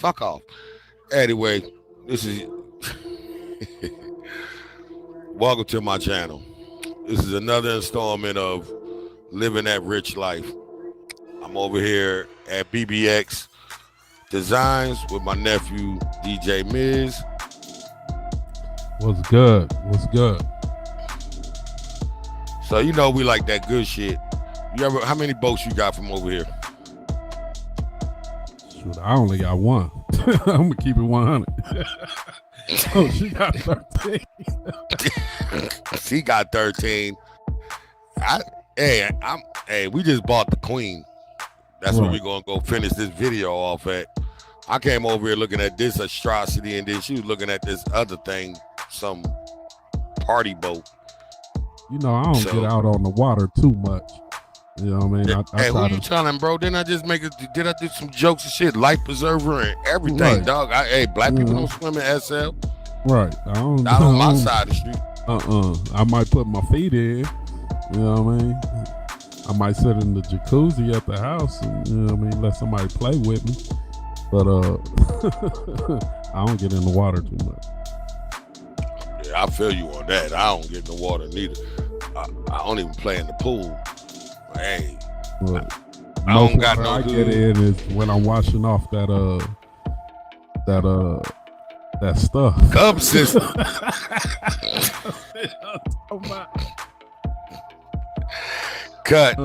Fuck off. Anyway, this is welcome to my channel. This is another installment of Living That Rich Life. I'm over here at BBX Designs with my nephew DJ Miz. What's good? What's good? So you know we like that good shit. How many boats you got from over here? Shoot, I only got one. I'm gonna keep it 100. Oh, she got 13. She got 13. We just bought the queen. That's what we're gonna go finish this video off at. I came over here looking at this atrocity, and then she was looking at this other thing, some party boat. You know, I don't get out on the water too much. You know what I mean? Hey, who you telling, bro? Didn't I just did I do some jokes and shit? Life preserver and everything, dog. Black people don't swim in SL. Right. Not on my side of the street. I might put my feet in. You know what I mean? I might sit in the jacuzzi at the house and, you know what I mean, let somebody play with me. But I don't get in the water too much. Yeah, I feel you on that. I don't get in the water neither. I don't even play in the pool. Hey, I don't got no. I get in is when I'm washing off that stuff. Cub system. Cut.